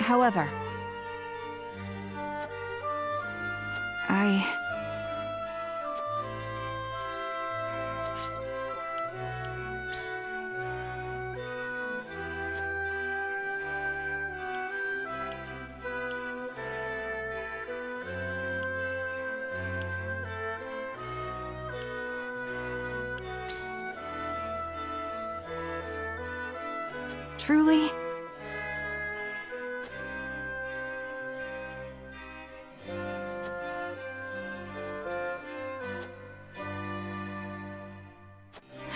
However, truly?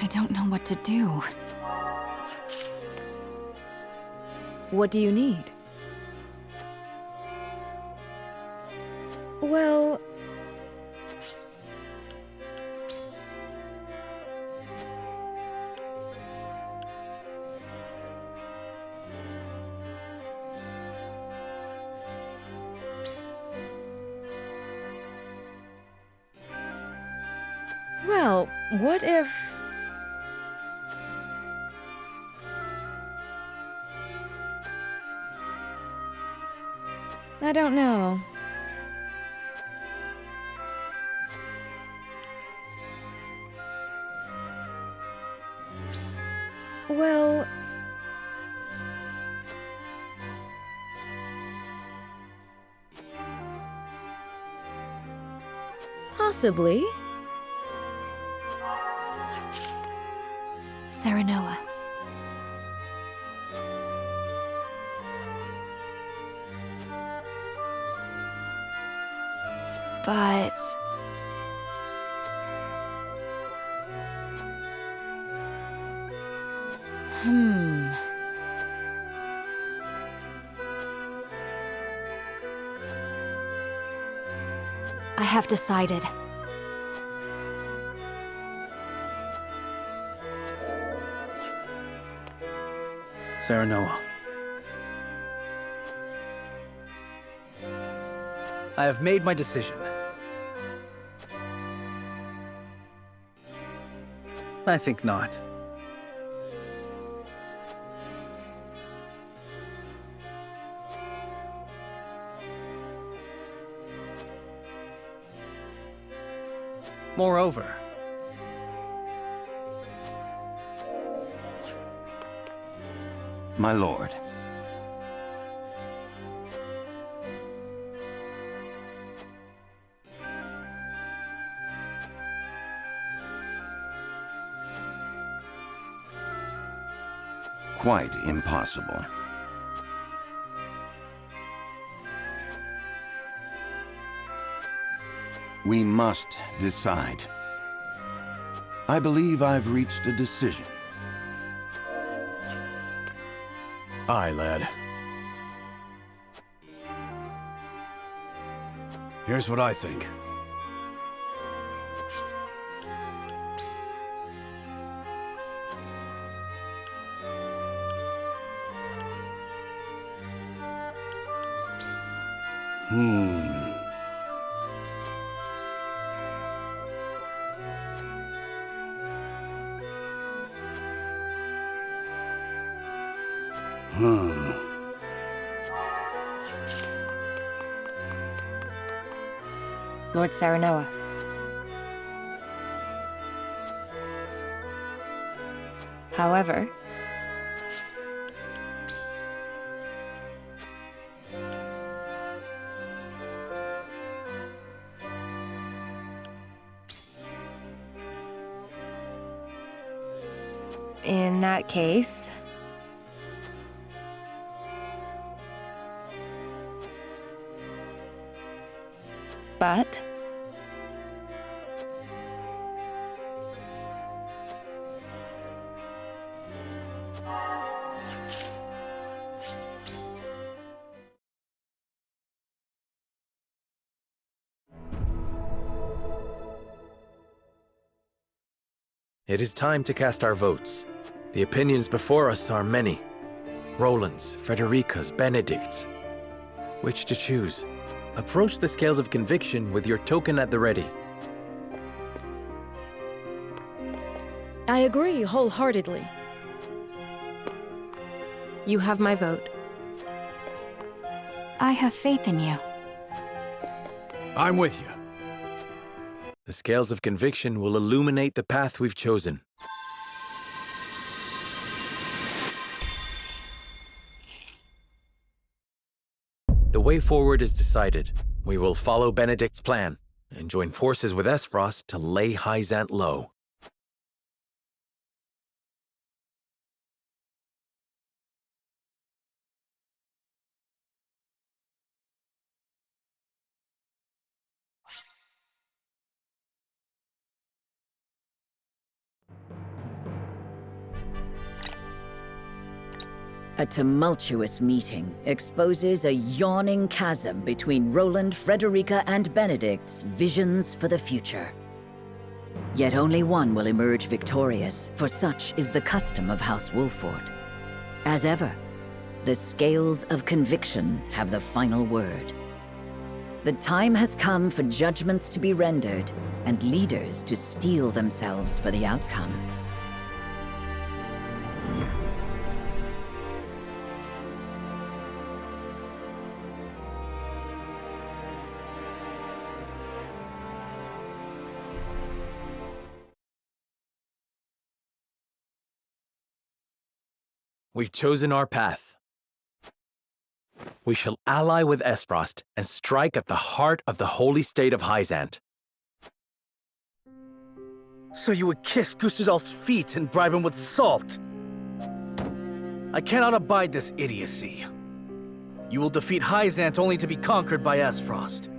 I don't know what to do. What do you need? Well... Well, what if... I don't know. Well... Possibly. Serenoa. But... I have decided. Serenoa. I have made my decision. I think not. Moreover, my lord. Quite impossible. We must decide. I believe I've reached a decision. Aye, lad. Here's what I think. Lord Serenoa. However... in that case... But... It is time to cast our votes. The opinions before us are many. Roland's, Frederica's, Benedict's. Which to choose? Approach the scales of conviction with your token at the ready. I agree wholeheartedly. You have my vote. I have faith in you. I'm with you. The scales of conviction will illuminate the path we've chosen. The way forward is decided. We will follow Benedict's plan and join forces with Esfrost to lay Hyzant low. A tumultuous meeting exposes a yawning chasm between Roland, Frederica, and Benedict's visions for the future. Yet only one will emerge victorious, for such is the custom of House Wolford. As ever, the scales of conviction have the final word. The time has come for judgments to be rendered, and leaders to steel themselves for the outcome. We've chosen our path. We shall ally with Esfrost and strike at the heart of the holy state of Hyzant. So you would kiss Gustadolf's feet and bribe him with salt? I cannot abide this idiocy. You will defeat Hyzant only to be conquered by Esfrost.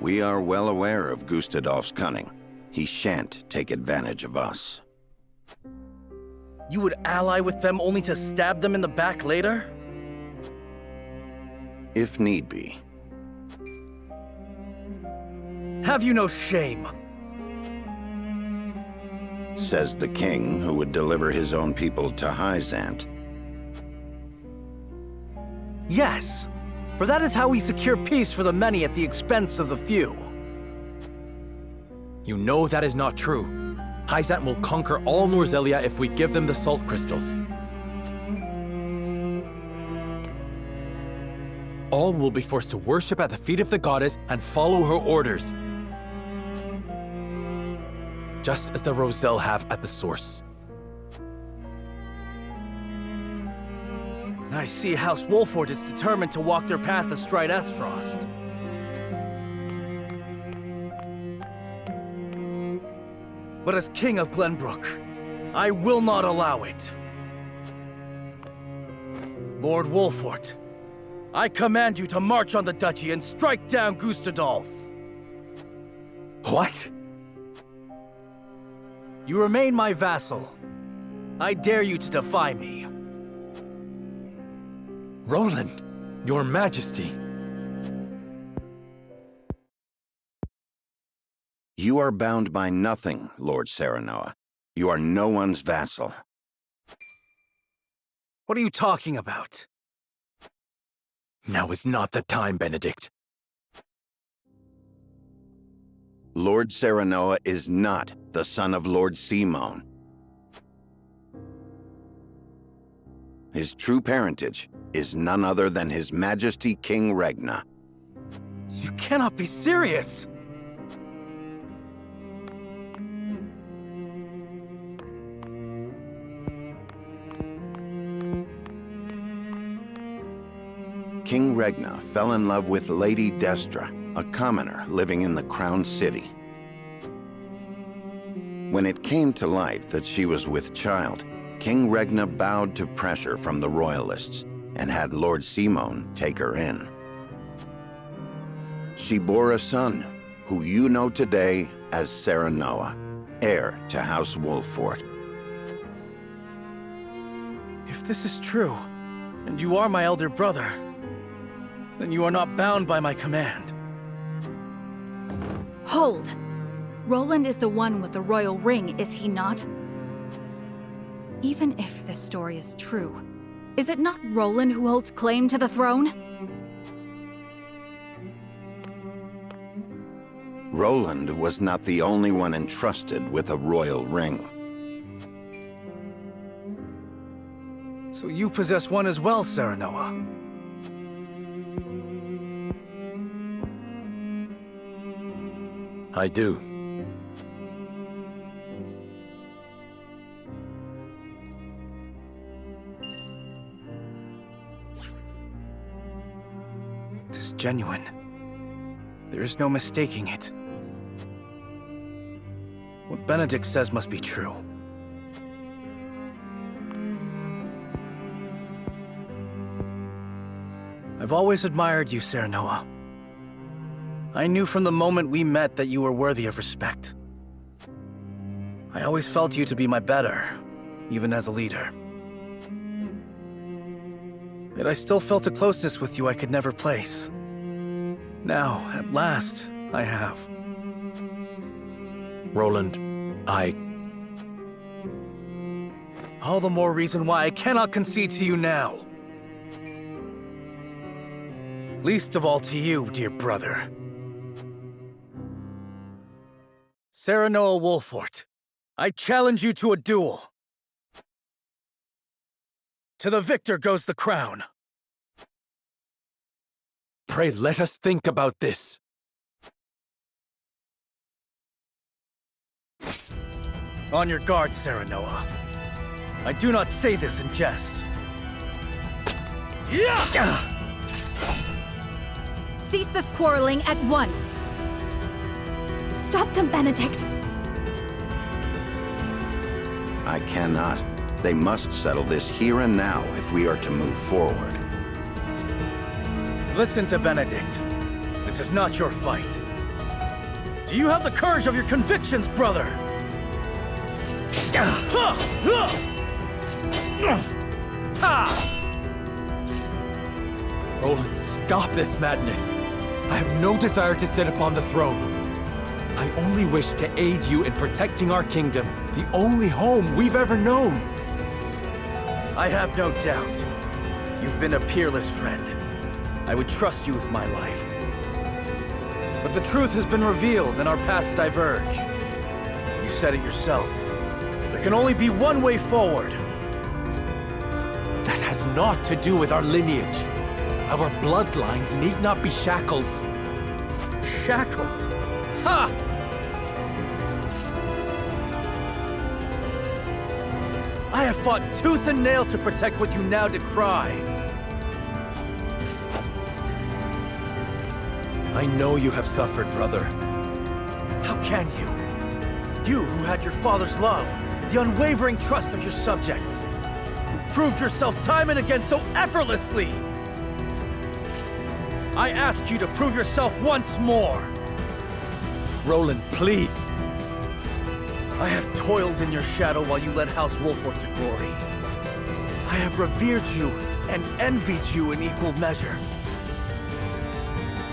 We are well aware of Gustadolf's cunning. He shan't take advantage of us. You would ally with them only to stab them in the back later? If need be. Have you no shame? Says the king who would deliver his own people to Hyzant. Yes, for that is how we secure peace for the many at the expense of the few. You know that is not true. Hyzant will conquer all Norzelia if we give them the salt crystals. All will be forced to worship at the feet of the goddess and follow her orders. Just as the Roselle have at the source. I see House Wolford is determined to walk their path astride Esfrost. But as King of Glenbrook, I will not allow it. Lord Wolford, I command you to march on the duchy and strike down Gustadolf. What? You remain my vassal. I dare you to defy me. Roland, your majesty. You are bound by nothing, Lord Serenoa. You are no one's vassal. What are you talking about? Now is not the time, Benedict. Lord Serenoa is not the son of Lord Simone. His true parentage is none other than His Majesty King Regna. You cannot be serious! King Regna fell in love with Lady Destra, a commoner living in the Crown City. When it came to light that she was with child, King Regna bowed to pressure from the royalists and had Lord Simone take her in. She bore a son, who you know today as Serenoa, heir to House Wolford. If this is true, and you are my elder brother, then you are not bound by my command. Hold! Roland is the one with the royal ring, is he not? Even if this story is true, is it not Roland who holds claim to the throne? Roland was not the only one entrusted with a royal ring. So you possess one as well, Serenoa. I do. This is genuine. There is no mistaking it. What Benedict says must be true. I've always admired you, Serenoa. I knew from the moment we met that you were worthy of respect. I always felt you to be my better, even as a leader. Yet I still felt a closeness with you I could never place. Now, at last, I have. Roland, All the more reason why I cannot concede to you now. Least of all to you, dear brother. Serenoa Wolfort, I challenge you to a duel. To the victor goes the crown. Pray let us think about this. On your guard, Serenoa. I do not say this in jest. Yeah! Cease this quarreling at once! Stop them, Benedict! I cannot. They must settle this here and now if we are to move forward. Listen to Benedict. This is not your fight. Do you have the courage of your convictions, brother? Roland, stop this madness. I have no desire to sit upon the throne. I only wish to aid you in protecting our kingdom, the only home we've ever known. I have no doubt. You've been a peerless friend. I would trust you with my life. But the truth has been revealed and our paths diverge. You said it yourself. There can only be one way forward. That has naught to do with our lineage. Our bloodlines need not be shackles. Shackles? Ha! I have fought tooth and nail to protect what you now decry. I know you have suffered, brother. How can you? You who had your father's love, the unwavering trust of your subjects. You proved yourself time and again so effortlessly. I ask you to prove yourself once more. Roland, please. I have toiled in your shadow while you led House Wolfort to glory. I have revered you and envied you in equal measure.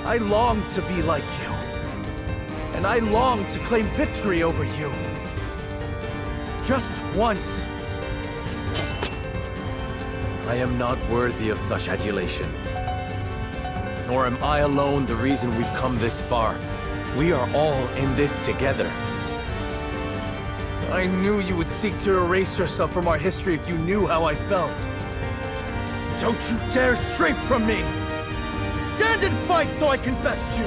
I long to be like you, and I long to claim victory over you. Just once. I am not worthy of such adulation. Nor am I alone the reason we've come this far. We are all in this together. I knew you would seek to erase yourself from our history if you knew how I felt. Don't you dare shrink from me! Stand and fight so I can best you!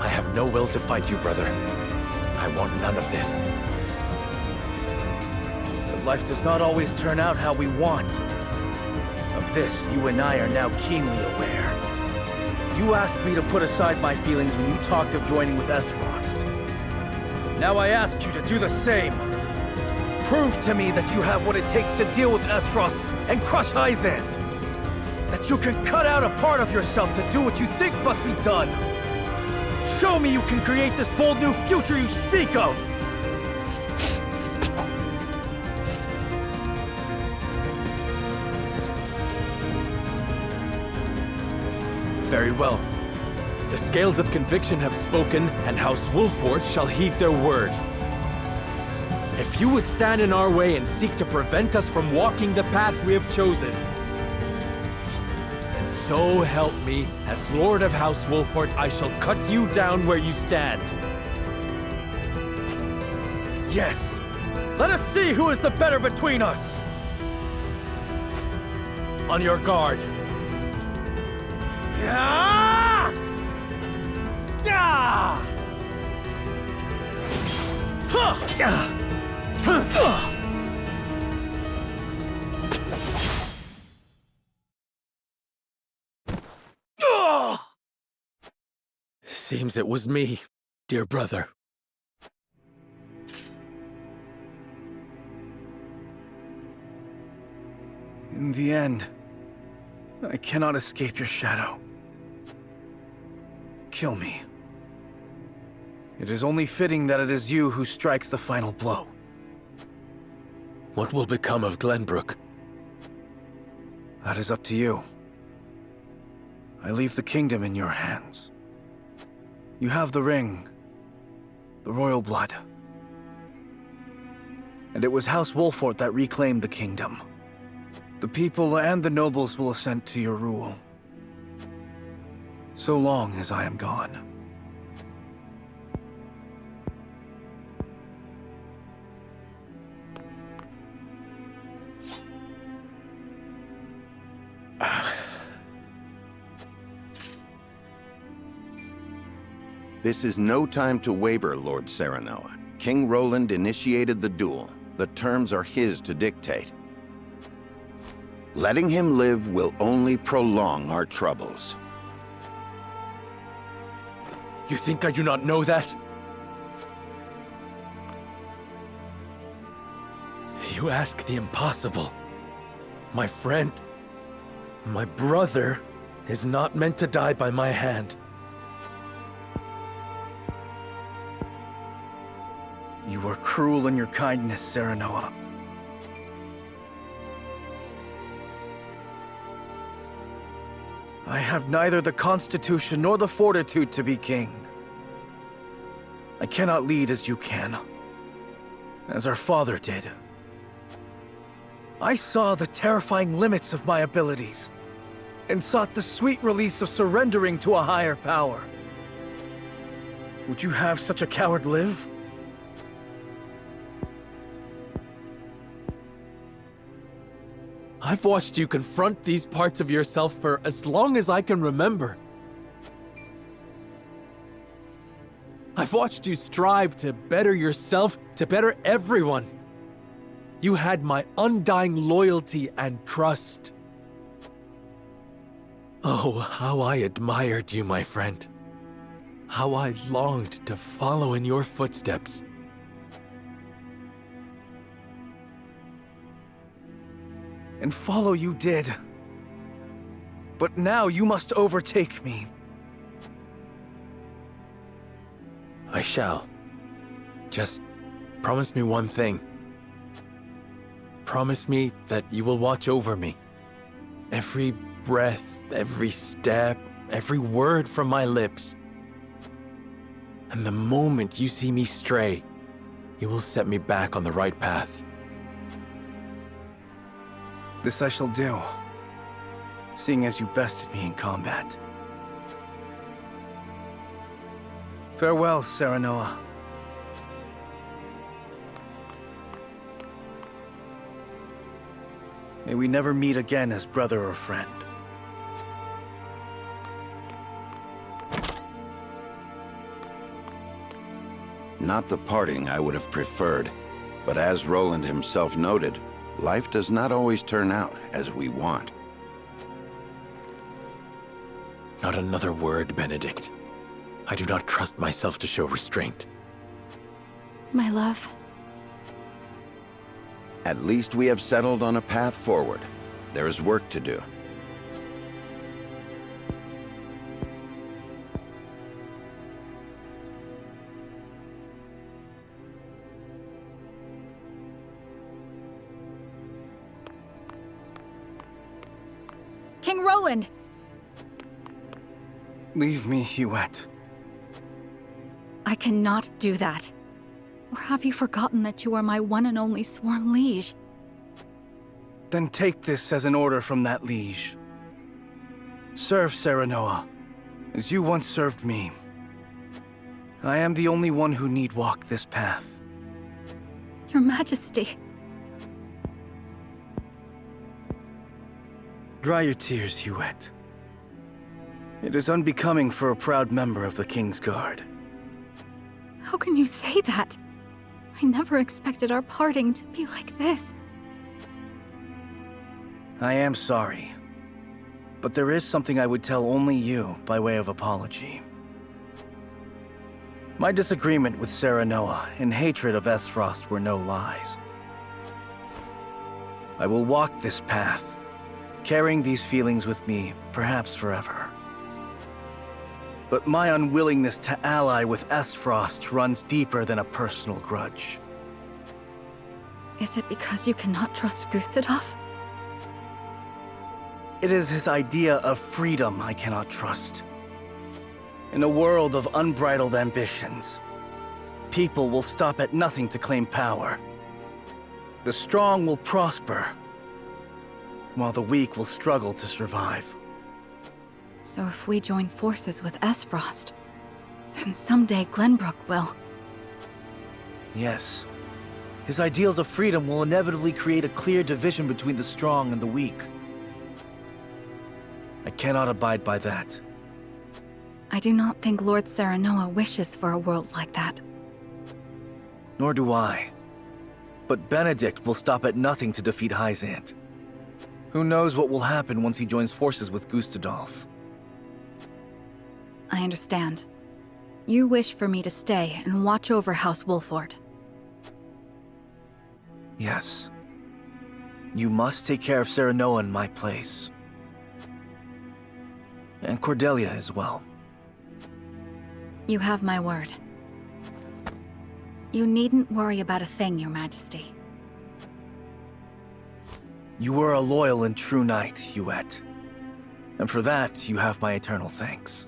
I have no will to fight you, brother. I want none of this. But life does not always turn out how we want. Of this, you and I are now keenly aware. You asked me to put aside my feelings when you talked of joining with S-Frost. Now I ask you to do the same. Prove to me that you have what it takes to deal with S-Frost and crush Hyzant. That you can cut out a part of yourself to do what you think must be done. Show me you can create this bold new future you speak of! Very well. The scales of conviction have spoken, and House Wolfort shall heed their word. If you would stand in our way and seek to prevent us from walking the path we have chosen, then so help me, as Lord of House Wolfort, I shall cut you down where you stand. Yes! Let us see who is the better between us! On your guard. Ah! Ah! Huh! Ah! Huh! Seems it was me, dear brother. In the end, I cannot escape your shadow. Kill me. It is only fitting that it is you who strikes the final blow. What will become of Glenbrook? That is up to you. I leave the kingdom in your hands. You have the ring, the royal blood. And it was House Wolfort that reclaimed the kingdom. The people and the nobles will assent to your rule. So long as I am gone. This is no time to waver, Lord Serenoa. King Roland initiated the duel. The terms are his to dictate. Letting him live will only prolong our troubles. You think I do not know that? You ask the impossible. My friend, my brother, is not meant to die by my hand. You are cruel in your kindness, Serenoa. I have neither the constitution nor the fortitude to be king. I cannot lead as you can, as our father did. I saw the terrifying limits of my abilities, and sought the sweet release of surrendering to a higher power. Would you have such a coward live? I've watched you confront these parts of yourself for as long as I can remember. I've watched you strive to better yourself, to better everyone. You had my undying loyalty and trust. Oh, how I admired you, my friend. How I longed to follow in your footsteps. And follow you did. But now you must overtake me. I shall. Just promise me one thing. Promise me that you will watch over me. Every breath, every step, every word from my lips. And the moment you see me stray, you will set me back on the right path. This I shall do, seeing as you bested me in combat. Farewell, Serenoa. May we never meet again as brother or friend. Not the parting I would have preferred, but as Roland himself noted, life does not always turn out as we want. Not another word, Benedict. I do not trust myself to show restraint. My love. At least we have settled on a path forward. There is work to do. King Roland! Leave me, Huette. I cannot do that. Or have you forgotten that you are my one and only sworn liege? Then take this as an order from that liege. Serve Serenoa, as you once served me. I am the only one who need walk this path. Your Majesty. Dry your tears, Huette. It is unbecoming for a proud member of the King's Guard. How can you say that? I never expected our parting to be like this. I am sorry. But there is something I would tell only you by way of apology. My disagreement with Serenoa and hatred of Esfrost were no lies. I will walk this path, carrying these feelings with me, perhaps forever. But my unwillingness to ally with Esfrost runs deeper than a personal grudge. Is it because you cannot trust Gustadov? It is his idea of freedom I cannot trust. In a world of unbridled ambitions, people will stop at nothing to claim power. The strong will prosper, while the weak will struggle to survive. So if we join forces with Esfrost, then someday Glenbrook will. Yes. His ideals of freedom will inevitably create a clear division between the strong and the weak. I cannot abide by that. I do not think Lord Serenoa wishes for a world like that. Nor do I. But Benedict will stop at nothing to defeat Hyzant. Who knows what will happen once he joins forces with Gustadolf? I understand. You wish for me to stay and watch over House Wolford. Yes. You must take care of Serenoa in my place. And Cordelia as well. You have my word. You needn't worry about a thing, Your Majesty. You were a loyal and true knight, Huet. And for that, you have my eternal thanks.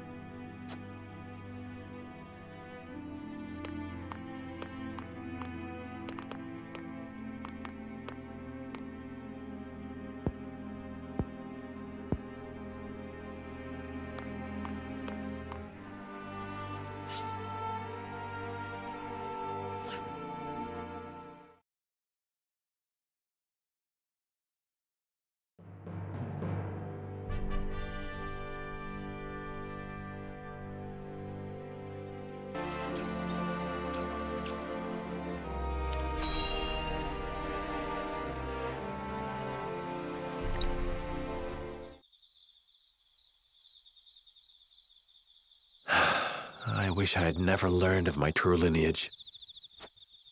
I wish I had never learned of my true lineage.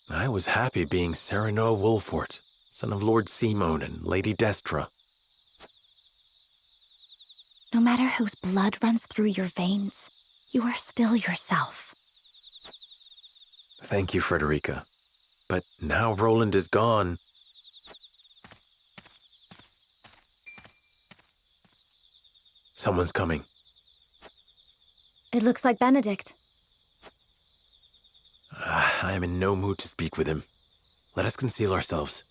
I was happy being Serenoa Wolfort, son of Lord Simone and Lady Destra. No matter whose blood runs through your veins, you are still yourself. Thank you, Frederica. But now Roland is gone. Someone's coming. It looks like Benedict. I am in no mood to speak with him. Let us conceal ourselves.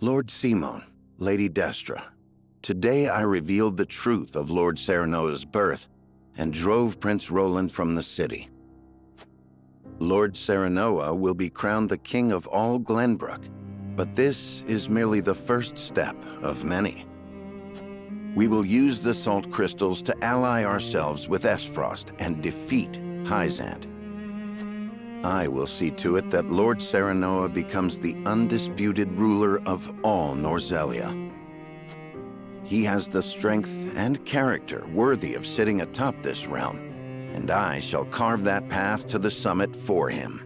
Lord Simone, Lady Destra, today I revealed the truth of Lord Serenoa's birth and drove Prince Roland from the city. Lord Serenoa will be crowned the king of all Glenbrook, but this is merely the first step of many. We will use the salt crystals to ally ourselves with Esfrost and defeat Hyzant. I will see to it that Lord Serenoa becomes the undisputed ruler of all Norzelia. He has the strength and character worthy of sitting atop this realm, and I shall carve that path to the summit for him.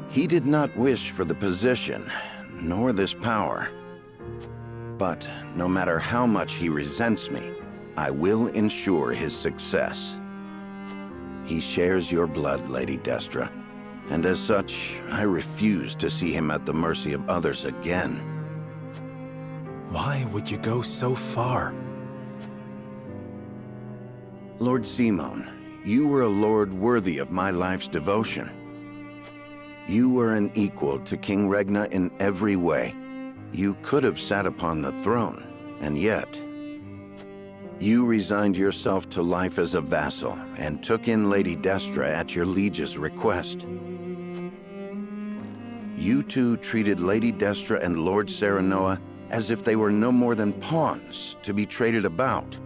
He did not wish for the position, nor this power. But no matter how much he resents me, I will ensure his success. He shares your blood, Lady Destra, and as such, I refuse to see him at the mercy of others again. Why would you go so far? Lord Simone, you were a lord worthy of my life's devotion. You were an equal to King Regna in every way. You could have sat upon the throne, and yet... You resigned yourself to life as a vassal and took in Lady Destra at your liege's request. You two treated Lady Destra and Lord Serenoa as if they were no more than pawns to be traded about.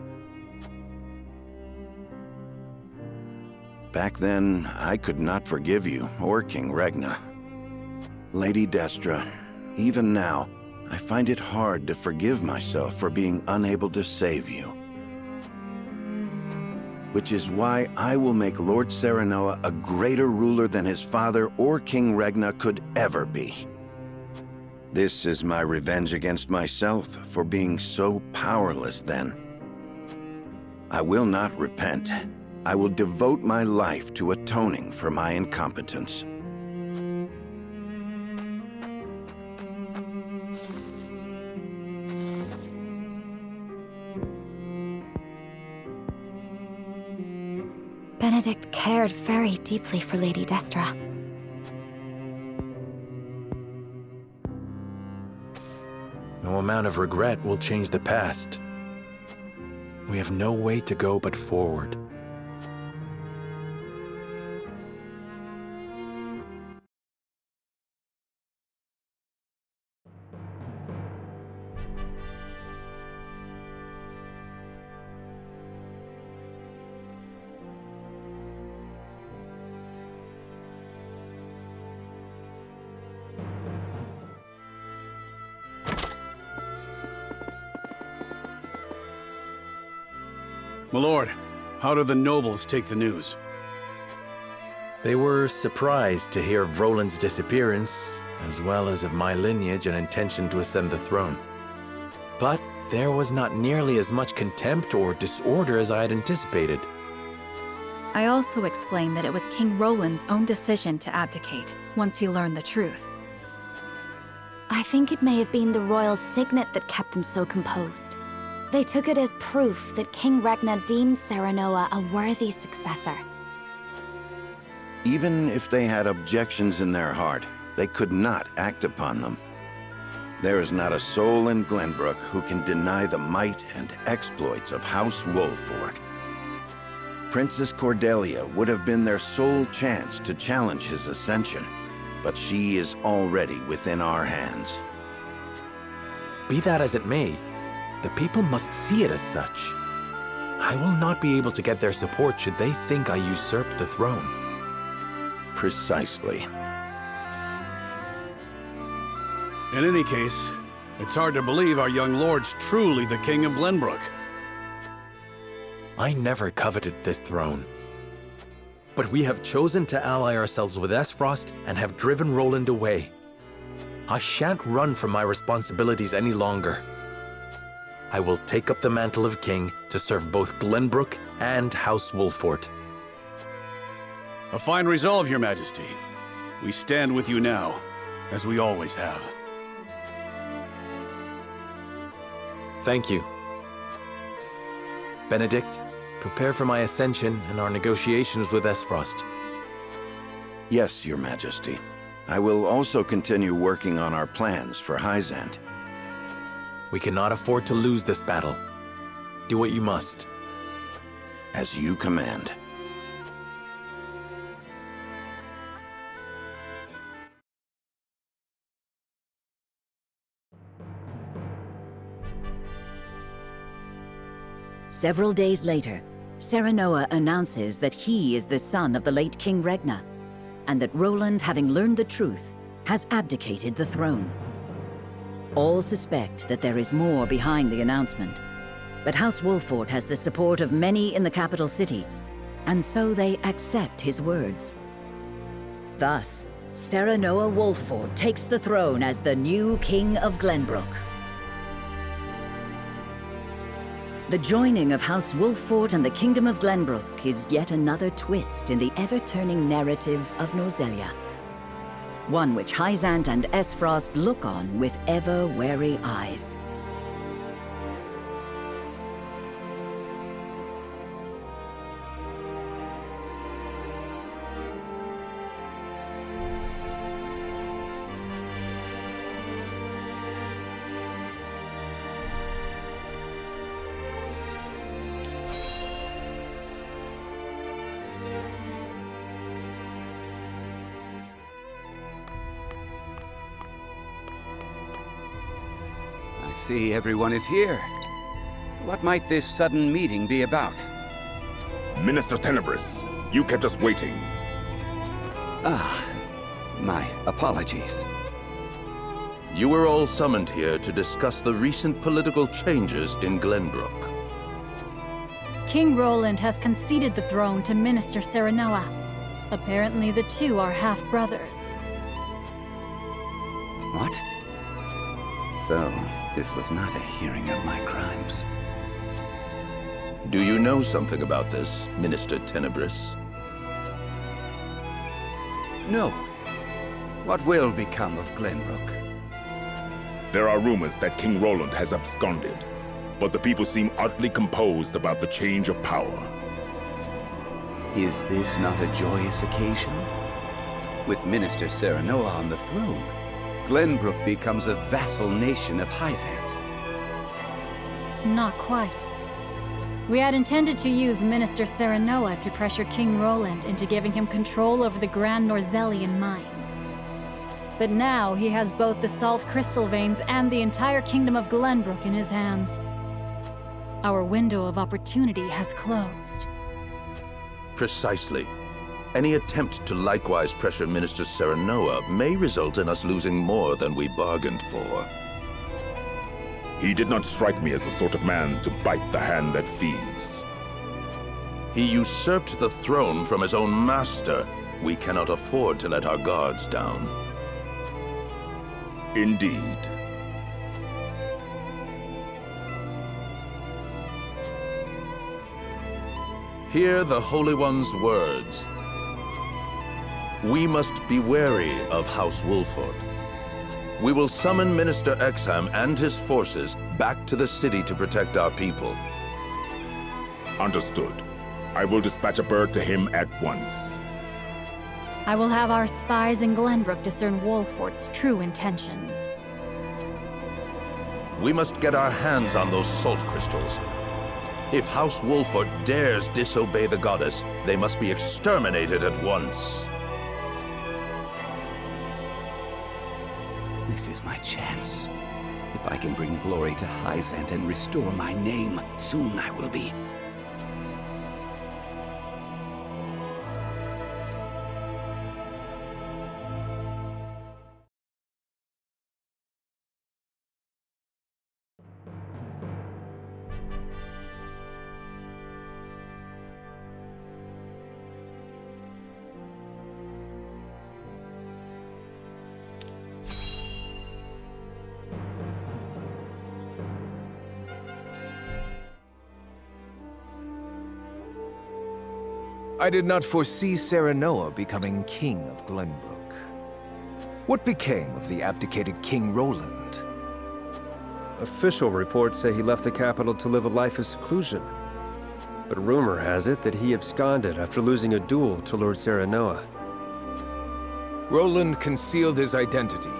Back then, I could not forgive you or King Regna. Lady Destra, even now, I find it hard to forgive myself for being unable to save you. Which is why I will make Lord Serenoa a greater ruler than his father or King Regna could ever be. This is my revenge against myself for being so powerless then. I will not repent. I will devote my life to atoning for my incompetence. Benedict cared very deeply for Lady Destra. No amount of regret will change the past. We have no way to go but forward. My lord, how do the nobles take the news? They were surprised to hear of Roland's disappearance, as well as of my lineage and intention to ascend the throne. But there was not nearly as much contempt or disorder as I had anticipated. I also explained that it was King Roland's own decision to abdicate once he learned the truth. I think it may have been the royal signet that kept them so composed. They took it as proof that King Regna deemed Serenoa a worthy successor. Even if they had objections in their heart, they could not act upon them. There is not a soul in Glenbrook who can deny the might and exploits of House Wolford. Princess Cordelia would have been their sole chance to challenge his ascension, but she is already within our hands. Be that as it may, the people must see it as such. I will not be able to get their support should they think I usurped the throne. Precisely. In any case, it's hard to believe our young lord's truly the King of Glenbrook. I never coveted this throne. But we have chosen to ally ourselves with Esfrost and have driven Roland away. I shan't run from my responsibilities any longer. I will take up the mantle of king to serve both Glenbrook and House Wolford. A fine resolve, Your Majesty. We stand with you now, as we always have. Thank you. Benedict, prepare for my ascension and our negotiations with Esfrost. Yes, Your Majesty. I will also continue working on our plans for Hyzant. We cannot afford to lose this battle. Do what you must. As you command. Several days later, Serenoa announces that he is the son of the late King Regna, and that Roland, having learned the truth, has abdicated the throne. All suspect that there is more behind the announcement, but House Wolford has the support of many in the capital city, and so they accept his words. Thus, Serenoa Wolford takes the throne as the new King of Glenbrook. The joining of House Wolford and the Kingdom of Glenbrook is yet another twist in the ever-turning narrative of Norzelia. One which Hyzant and Esfrost look on with ever-wary eyes. I see everyone is here. What might this sudden meeting be about? Minister Tenebris, you kept us waiting. Ah, my apologies. You were all summoned here to discuss the recent political changes in Glenbrook. King Roland has conceded the throne to Minister Serenoa. Apparently the two are half-brothers. What? So, this was not a hearing of my crimes. Do you know something about this, Minister Tenebris? No. What will become of Glenbrook? There are rumors that King Roland has absconded, but the people seem oddly composed about the change of power. Is this not a joyous occasion? With Minister Serenoa on the throne, Glenbrook becomes a vassal nation of Hyzant. Not quite. We had intended to use Minister Serenoa to pressure King Roland into giving him control over the Grand Norzellian mines. But now he has both the salt crystal veins and the entire kingdom of Glenbrook in his hands. Our window of opportunity has closed. Precisely. Any attempt to likewise pressure Minister Serenoa may result in us losing more than we bargained for. He did not strike me as the sort of man to bite the hand that feeds. He usurped the throne from his own master. We cannot afford to let our guards down. Indeed. Hear the Holy One's words. We must be wary of House Wolford. We will summon Minister Exham and his forces back to the city to protect our people. Understood. I will dispatch a bird to him at once. I will have our spies in Glenbrook discern Wolfort's true intentions. We must get our hands on those salt crystals. If House Wolford dares disobey the goddess, they must be exterminated at once. This is my chance. If I can bring glory to Hyzant and restore my name, soon I will be. I did not foresee Serenoa becoming king of Glenbrook. What became of the abdicated King Roland? Official reports say he left the capital to live a life of seclusion. But rumor has it that he absconded after losing a duel to Lord Serenoa. Roland concealed his identity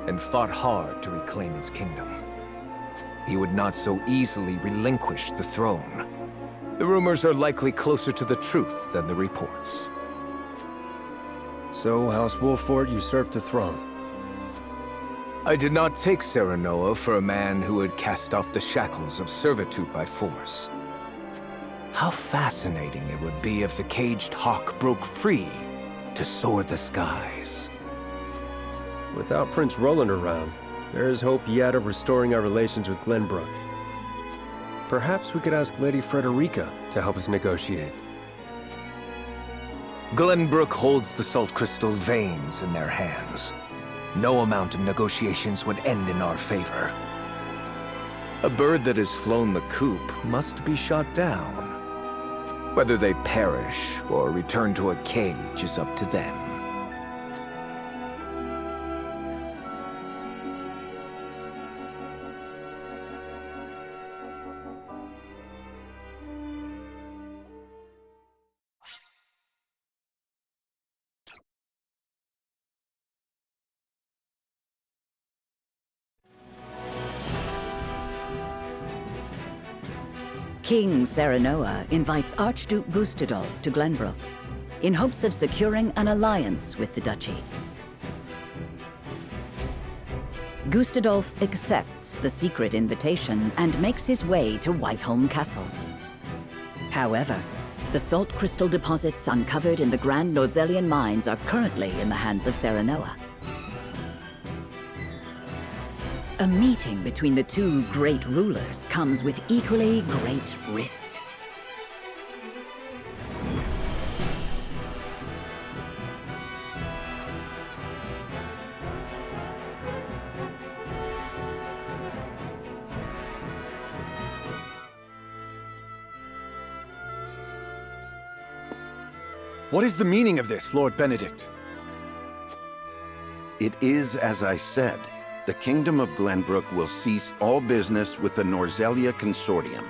and fought hard to reclaim his kingdom. He would not so easily relinquish the throne. The rumors are likely closer to the truth than the reports. So House Wolford usurped the throne. I did not take Serenoa for a man who had cast off the shackles of servitude by force. How fascinating it would be if the caged hawk broke free to soar the skies. Without Prince Roland around, there is hope yet of restoring our relations with Glenbrook. Perhaps we could ask Lady Frederica to help us negotiate. Glenbrook holds the salt crystal veins in their hands. No amount of negotiations would end in our favor. A bird that has flown the coop must be shot down. Whether they perish or return to a cage is up to them. King Serenoa invites Archduke Gustadolf to Glenbrook in hopes of securing an alliance with the duchy. Gustadolf accepts the secret invitation and makes his way to Whiteholm Castle. However, the salt crystal deposits uncovered in the Grand Norzelian mines are currently in the hands of Serenoa. A meeting between the two great rulers comes with equally great risk. What is the meaning of this, Lord Benedict? It is as I said. The Kingdom of Glenbrook will cease all business with the Norzelia Consortium.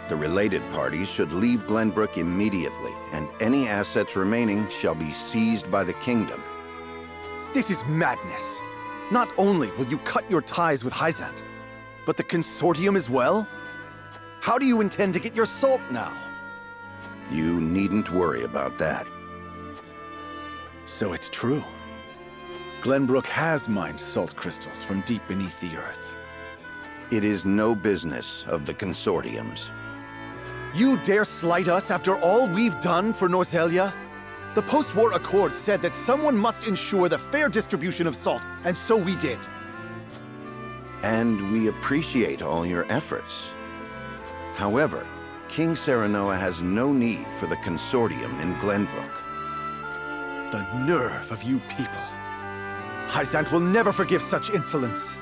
The related parties should leave Glenbrook immediately, and any assets remaining shall be seized by the Kingdom. This is madness. Not only will you cut your ties with Hyzant, but the Consortium as well? How do you intend to get your salt now? You needn't worry about that. So it's true. Glenbrook has mined salt crystals from deep beneath the earth. It is no business of the Consortium's. You dare slight us after all we've done for Norzelia? The post-war accord said that someone must ensure the fair distribution of salt, and so we did. And we appreciate all your efforts. However, King Serenoa has no need for the Consortium in Glenbrook. The nerve of you people. Hyzant will never forgive such insolence.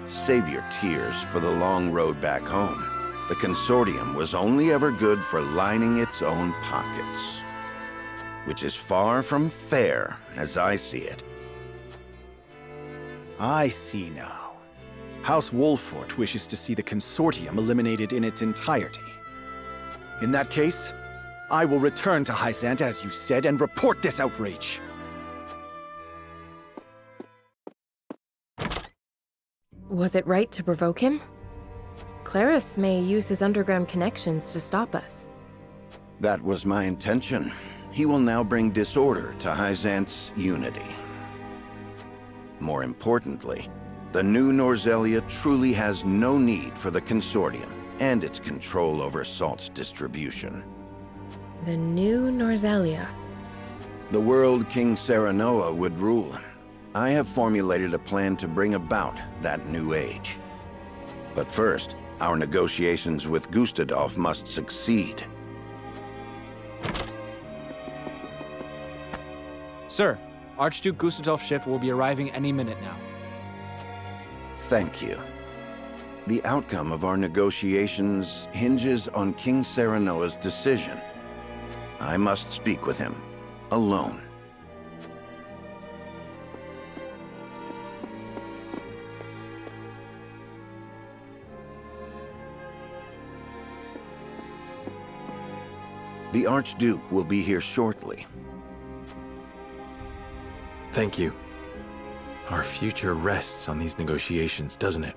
Save your tears for the long road back home. The Consortium was only ever good for lining its own pockets. Which is far from fair, as I see it. I see now. House Wolfort wishes to see the Consortium eliminated in its entirety. In that case, I will return to Hyzant as you said and report this outrage. Was it right to provoke him? Claris may use his underground connections to stop us. That was my intention. He will now bring disorder to Hyzant's unity. More importantly, the new Norzelia truly has no need for the Consortium and its control over salt's distribution. The new Norzelia. The world King Serenoa would rule. I have formulated a plan to bring about that new age. But first, our negotiations with Gustadolf must succeed. Sir, Archduke Gustadolf's ship will be arriving any minute now. Thank you. The outcome of our negotiations hinges on King Serenoa's decision. I must speak with him, alone. The Archduke will be here shortly. Thank you. Our future rests on these negotiations, doesn't it?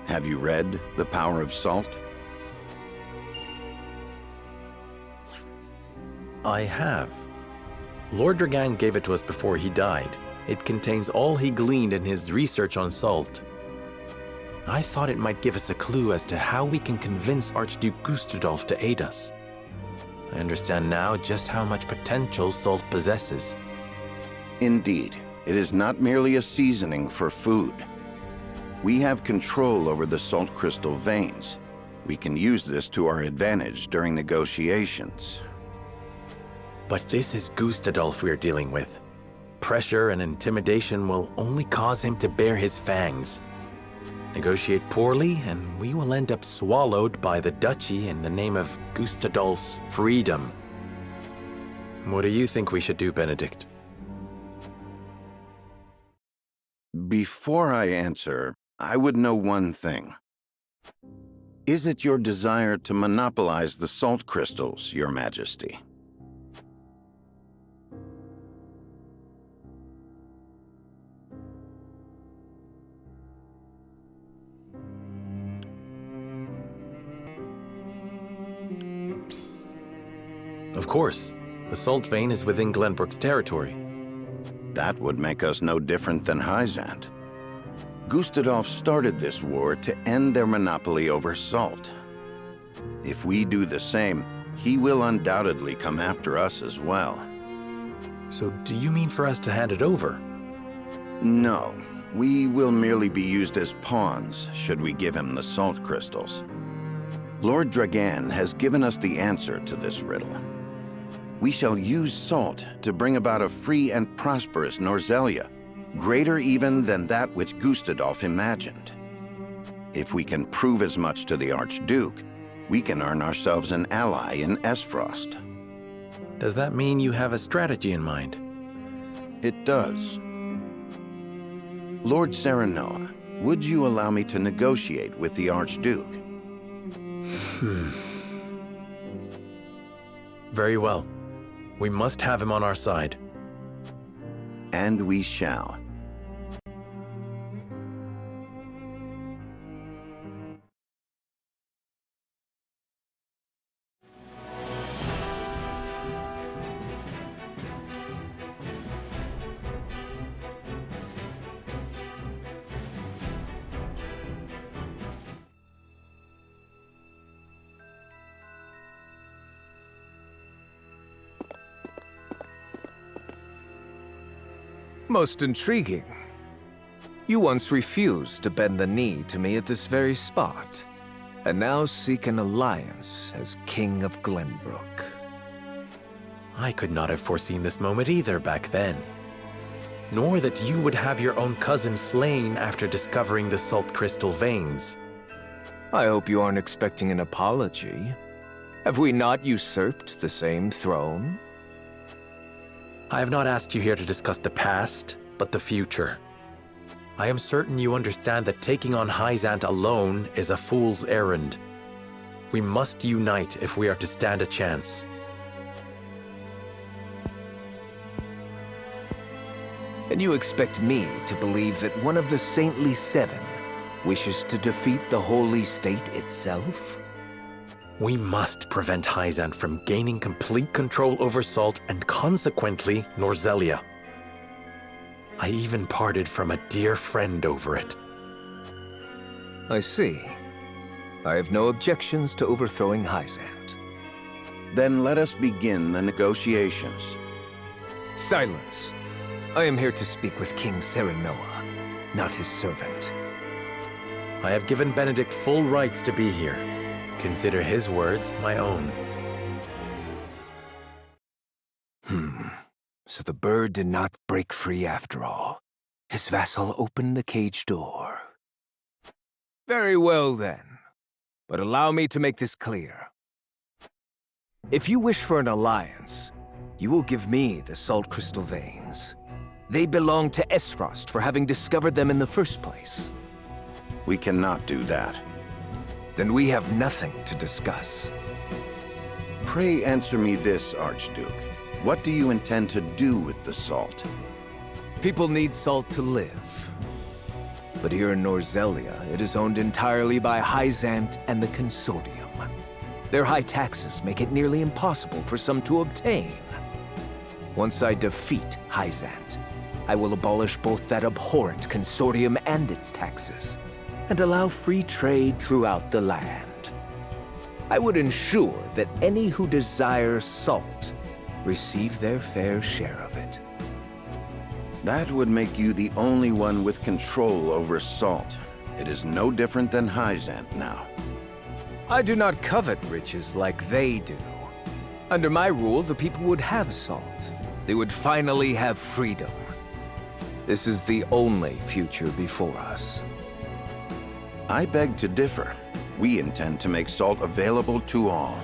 Have you read The Power of Salt? I have. Lord Dragan gave it to us before he died. It contains all he gleaned in his research on salt. I thought it might give us a clue as to how we can convince Archduke Gustadolf to aid us. I understand now just how much potential salt possesses. Indeed, it is not merely a seasoning for food. We have control over the salt crystal veins. We can use this to our advantage during negotiations. But this is Gustadolf we're dealing with. Pressure and intimidation will only cause him to bare his fangs. Negotiate poorly, and we will end up swallowed by the duchy in the name of Gustadolf's freedom. What do you think we should do, Benedict? Before I answer, I would know one thing. Is it your desire to monopolize the salt crystals, Your Majesty? Of course. The salt vein is within Glenbrook's territory. That would make us no different than Hyzant. Gustadolf started this war to end their monopoly over salt. If we do the same, he will undoubtedly come after us as well. So do you mean for us to hand it over? No, we will merely be used as pawns should we give him the salt crystals. Lord Dragan has given us the answer to this riddle. We shall use salt to bring about a free and prosperous Norzelia, greater even than that which Gustadolf imagined. If we can prove as much to the Archduke, we can earn ourselves an ally in Esfrost. Does that mean you have a strategy in mind? It does. Lord Serenoa, would you allow me to negotiate with the Archduke? Very well. We must have him on our side. And we shall. Most intriguing. You once refused to bend the knee to me at this very spot, and now seek an alliance as King of Glenbrook. I could not have foreseen this moment either back then. Nor that you would have your own cousin slain after discovering the salt crystal veins. I hope you aren't expecting an apology. Have we not usurped the same throne? I have not asked you here to discuss the past, but the future. I am certain you understand that taking on Hyzant alone is a fool's errand. We must unite if we are to stand a chance. And you expect me to believe that one of the Saintly Seven wishes to defeat the Holy State itself? We must prevent Hyzant from gaining complete control over Salt and consequently Norzelia. I even parted from a dear friend over it. I see. I have no objections to overthrowing Hyzant. Then let us begin the negotiations. Silence. I am here to speak with King Serenoa, not his servant. I have given Benedict full rights to be here. Consider his words my own. So the bird did not break free after all. His vassal opened the cage door. Very well then. But allow me to make this clear. If you wish for an alliance, you will give me the salt crystal veins. They belong to Esfrost for having discovered them in the first place. We cannot do that. Then we have nothing to discuss. Pray answer me this, Archduke. What do you intend to do with the salt? People need salt to live. But here in Norzelia, it is owned entirely by Hyzant and the Consortium. Their high taxes make it nearly impossible for some to obtain. Once I defeat Hyzant, I will abolish both that abhorrent Consortium and its taxes, and allow free trade throughout the land. I would ensure that any who desire salt receive their fair share of it. That would make you the only one with control over salt. It is no different than Hyzant now. I do not covet riches like they do. Under my rule, the people would have salt. They would finally have freedom. This is the only future before us. I beg to differ. We intend to make salt available to all.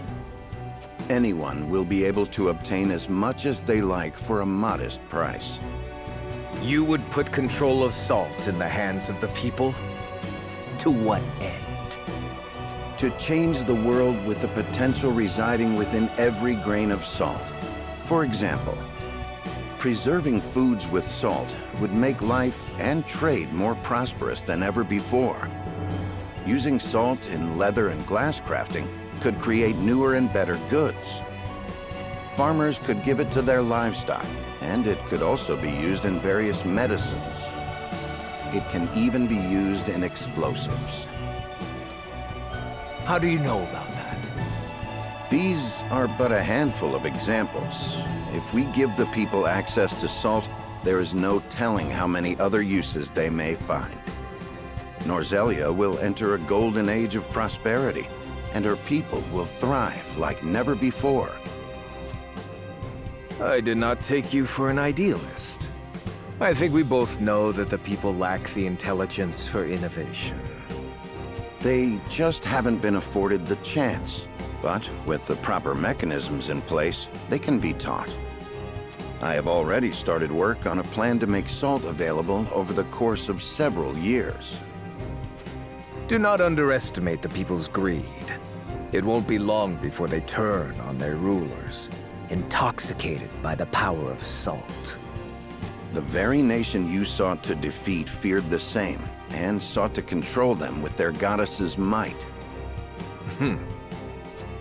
Anyone will be able to obtain as much as they like for a modest price. You would put control of salt in the hands of the people? To what end? To change the world with the potential residing within every grain of salt. For example, preserving foods with salt would make life and trade more prosperous than ever before. Using salt in leather and glass crafting could create newer and better goods. Farmers could give it to their livestock, and it could also be used in various medicines. It can even be used in explosives. How do you know about that? These are but a handful of examples. If we give the people access to salt, there is no telling how many other uses they may find. Norzelia will enter a golden age of prosperity, and her people will thrive like never before. I did not take you for an idealist. I think we both know that the people lack the intelligence for innovation. They just haven't been afforded the chance. But with the proper mechanisms in place, they can be taught. I have already started work on a plan to make salt available over the course of several years. Do not underestimate the people's greed. It won't be long before they turn on their rulers, intoxicated by the power of salt. The very nation you sought to defeat feared the same, and sought to control them with their goddess's might.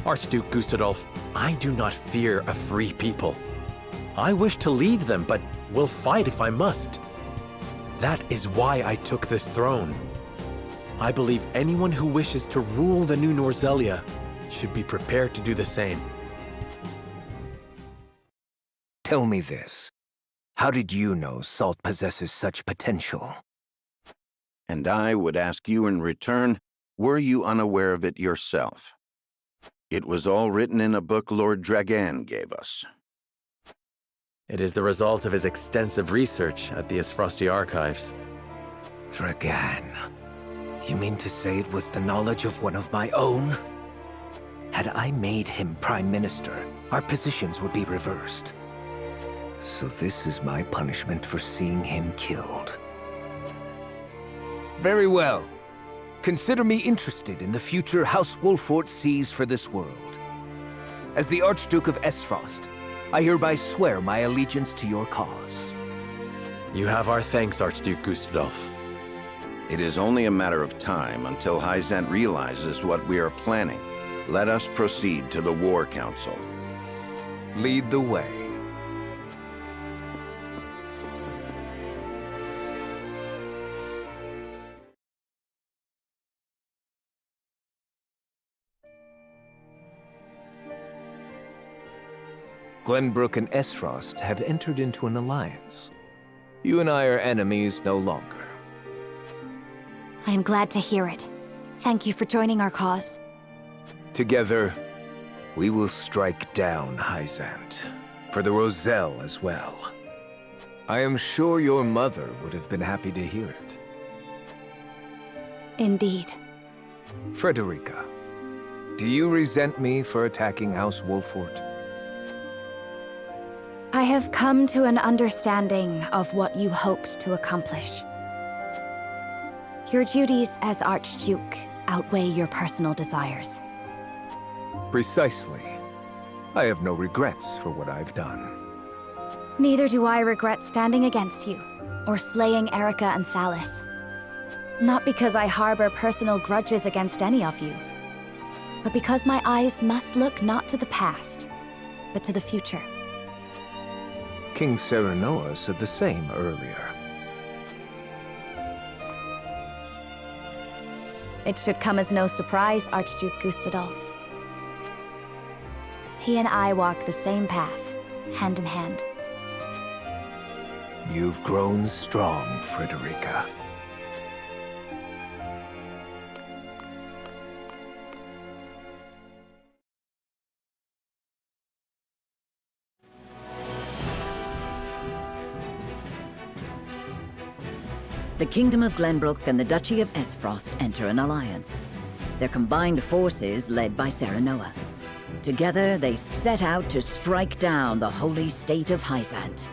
Archduke Gustadolf, I do not fear a free people. I wish to lead them, but will fight if I must. That is why I took this throne. I believe anyone who wishes to rule the new Norzelia should be prepared to do the same. Tell me this. How did you know salt possesses such potential? And I would ask you in return, were you unaware of it yourself? It was all written in a book Lord Dragan gave us. It is the result of his extensive research at the Isfrosti archives. Dragan. You mean to say it was the knowledge of one of my own? Had I made him Prime Minister, our positions would be reversed. So this is my punishment for seeing him killed. Very well. Consider me interested in the future House Wolfort sees for this world. As the Archduke of Esfrost, I hereby swear my allegiance to your cause. You have our thanks, Archduke Gustadolf. It is only a matter of time until Hyzant realizes what we are planning. Let us proceed to the War Council. Lead the way. Glenbrook and Esfrost have entered into an alliance. You and I are enemies no longer. I am glad to hear it. Thank you for joining our cause. Together, we will strike down Hyzant, for the Roselle as well. I am sure your mother would have been happy to hear it. Indeed. Frederica, do you resent me for attacking House Wolfort? I have come to an understanding of what you hoped to accomplish. Your duties as Archduke outweigh your personal desires. Precisely. I have no regrets for what I've done. Neither do I regret standing against you, or slaying Erica and Thalis. Not because I harbor personal grudges against any of you, but because my eyes must look not to the past, but to the future. King Serenoa said the same earlier. It should come as no surprise, Archduke Gustadolf. He and I walk the same path, hand in hand. You've grown strong, Frederica. The Kingdom of Glenbrook and the Duchy of Esfrost enter an alliance. Their combined forces led by Serenoa. Together, they set out to strike down the holy state of Hyzant.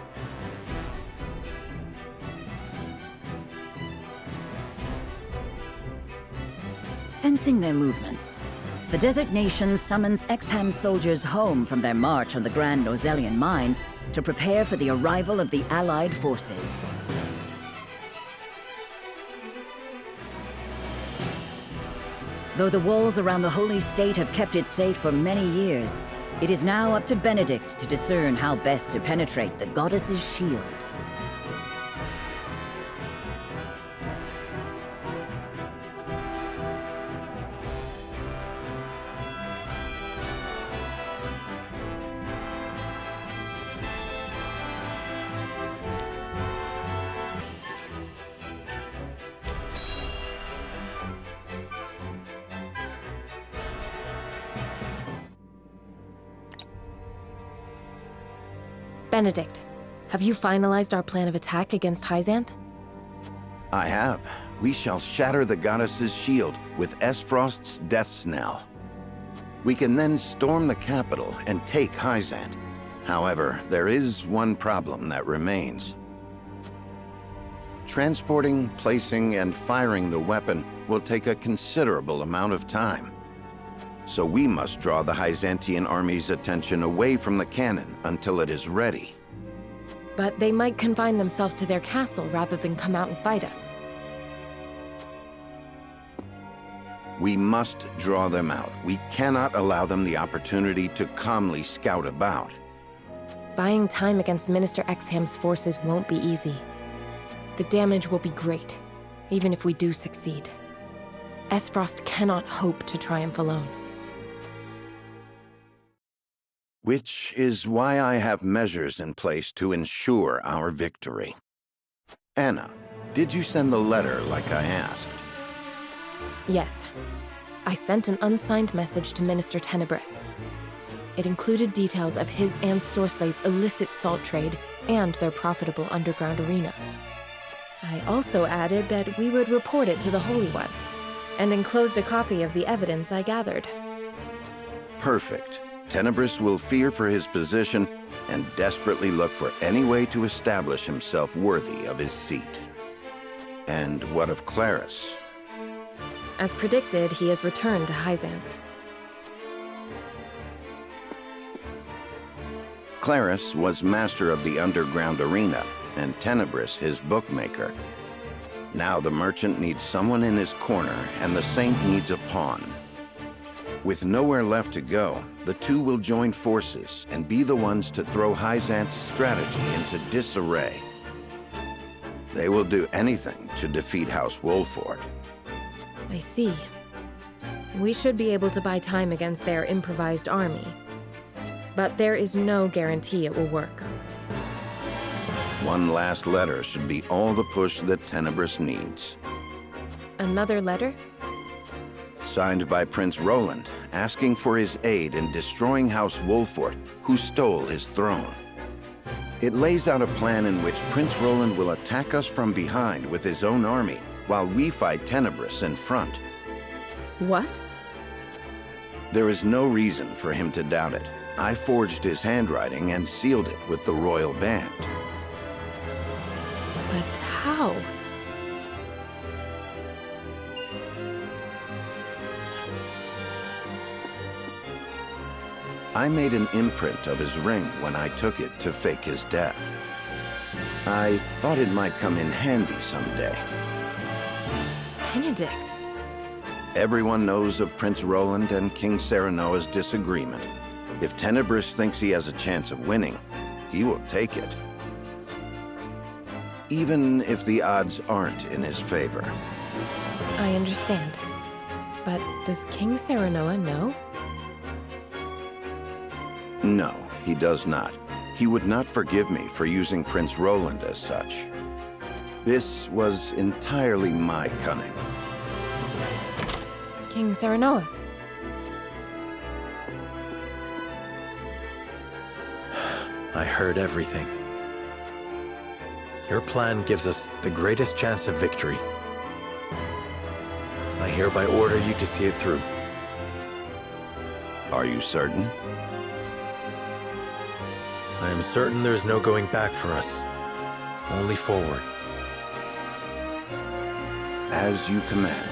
Sensing their movements, the desert nation summons Exham soldiers home from their march on the Grand Norzelian mines to prepare for the arrival of the Allied forces. Though the walls around the holy state have kept it safe for many years, it is now up to Benedict to discern how best to penetrate the goddess's shield. Benedict, have you finalized our plan of attack against Hyzant? I have. We shall shatter the goddess's shield with Esfrost's death knell. We can then storm the capital and take Hyzant. However, there is one problem that remains. Transporting, placing, and firing the weapon will take a considerable amount of time. So we must draw the Hyzantian army's attention away from the cannon until it is ready. But they might confine themselves to their castle rather than come out and fight us. We must draw them out. We cannot allow them the opportunity to calmly scout about. Buying time against Minister Exham's forces won't be easy. The damage will be great, even if we do succeed. Esfrost cannot hope to triumph alone. Which is why I have measures in place to ensure our victory. Anna, did you send the letter like I asked? Yes. I sent an unsigned message to Minister Tenebris. It included details of his and Sorslay's illicit salt trade and their profitable underground arena. I also added that we would report it to the Holy One, and enclosed a copy of the evidence I gathered. Perfect. Tenebris will fear for his position and desperately look for any way to establish himself worthy of his seat. And what of Claris? As predicted, he has returned to Hyzant. Claris was master of the underground arena, and Tenebris his bookmaker. Now the merchant needs someone in his corner, and the saint needs a pawn. With nowhere left to go, the two will join forces and be the ones to throw Hyzant's strategy into disarray. They will do anything to defeat House Wolford. I see. We should be able to buy time against their improvised army. But there is no guarantee it will work. One last letter should be all the push that Tenebris needs. Another letter? Signed by Prince Roland, asking for his aid in destroying House Wolford, who stole his throne. It lays out a plan in which Prince Roland will attack us from behind with his own army, while we fight Tenebris in front. What? There is no reason for him to doubt it. I forged his handwriting and sealed it with the royal band. But how? I made an imprint of his ring when I took it to fake his death. I thought it might come in handy someday. Benedict. Everyone knows of Prince Roland and King Serenoa's disagreement. If Tenebris thinks he has a chance of winning, he will take it. Even if the odds aren't in his favor. I understand. But does King Serenoa know? No, he does not. He would not forgive me for using Prince Roland as such. This was entirely my cunning. King Serenoa. I heard everything. Your plan gives us the greatest chance of victory. I hereby order you to see it through. Are you certain? I am certain there's no going back for us. Only forward. As you command.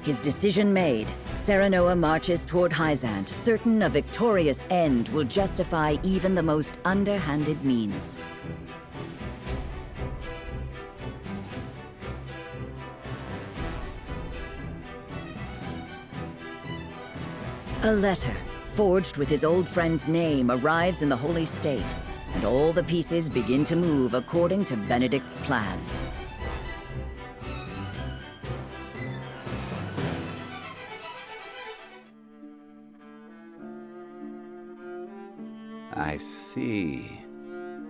His decision made, Serenoa marches toward Hyzant, certain a victorious end will justify even the most underhanded means. A letter, forged with his old friend's name, arrives in the Holy State, and all the pieces begin to move according to Benedict's plan. I see.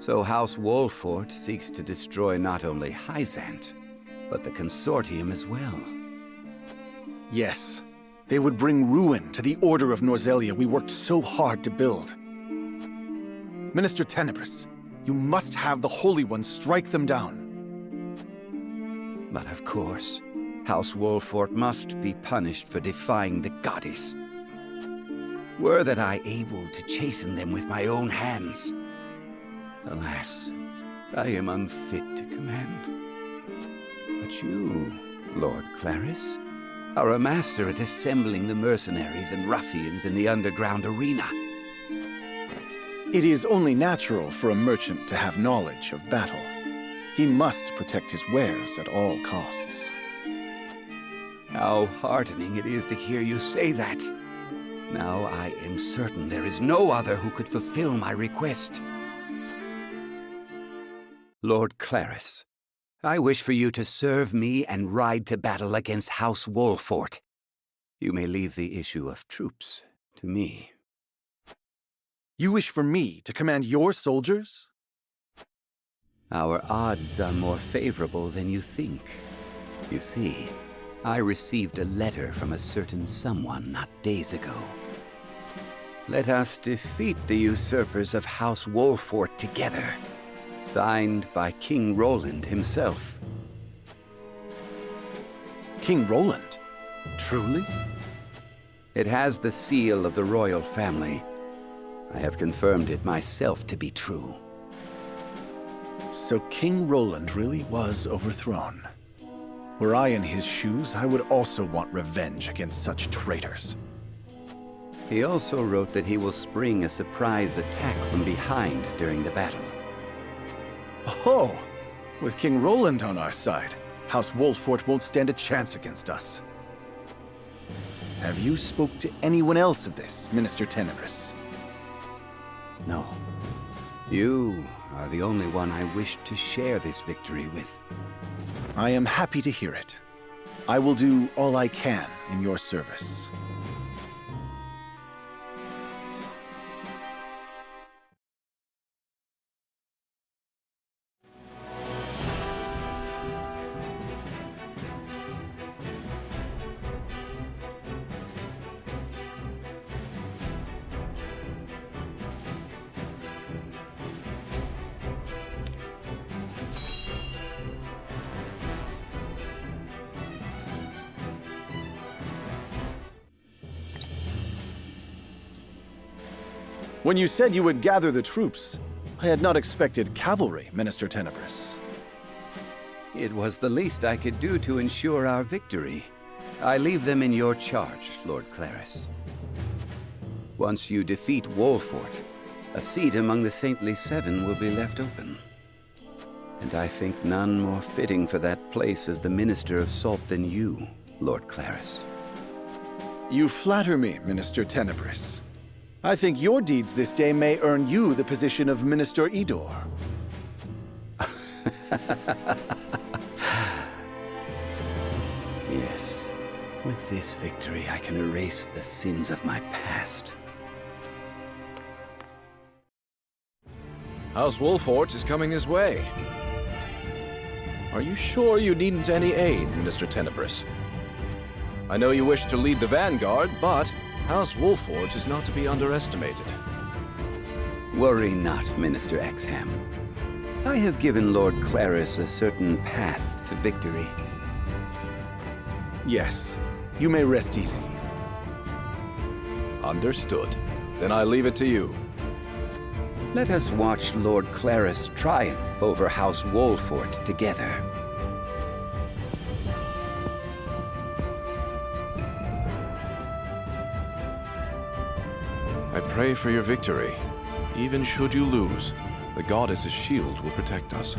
So House Wolfort seeks to destroy not only Hyzant, but the Consortium as well. Yes. They would bring ruin to the Order of Norzelia we worked so hard to build. Minister Tenebris, you must have the Holy Ones strike them down. But of course, House Wolfort must be punished for defying the goddess. Were that I able to chasten them with my own hands. Alas, I am unfit to command. But you, Lord Claris, are a master at assembling the mercenaries and ruffians in the underground arena. It is only natural for a merchant to have knowledge of battle. He must protect his wares at all costs. How heartening it is to hear you say that. Now I am certain there is no other who could fulfill my request. Lord Claris, I wish for you to serve me and ride to battle against House Wolfort. You may leave the issue of troops to me. You wish for me to command your soldiers? Our odds are more favorable than you think. You see, I received a letter from a certain someone not days ago. Let us defeat the usurpers of House Wolfort together. Signed by King Roland himself. King Roland? Truly? It has the seal of the royal family. I have confirmed it myself to be true. So King Roland really was overthrown. Were I in his shoes, I would also want revenge against such traitors. He also wrote that he will spring a surprise attack from behind during the battle. Oh! With King Roland on our side, House Wolfort won't stand a chance against us. Have you spoke to anyone else of this, Minister Tenebris? No. You are the only one I wish to share this victory with. I am happy to hear it. I will do all I can in your service. When you said you would gather the troops, I had not expected cavalry, Minister Tenebris. It was the least I could do to ensure our victory. I leave them in your charge, Lord Claris. Once you defeat Wolfort, a seat among the Saintly Seven will be left open. And I think none more fitting for that place as the Minister of Salt than you, Lord Claris. You flatter me, Minister Tenebris. I think your deeds this day may earn you the position of Minister Idor. Yes. With this victory, I can erase the sins of my past. House Wolfort is coming this way. Are you sure you needn't any aid, Minister Tenebris? I know you wish to lead the vanguard, but House Wolfort is not to be underestimated. Worry not, Minister Exham. I have given Lord Claris a certain path to victory. Yes, you may rest easy. Understood. Then I leave it to you. Let us watch Lord Claris triumph over House Wolfort together. I pray for your victory. Even should you lose, the goddess's shield will protect us.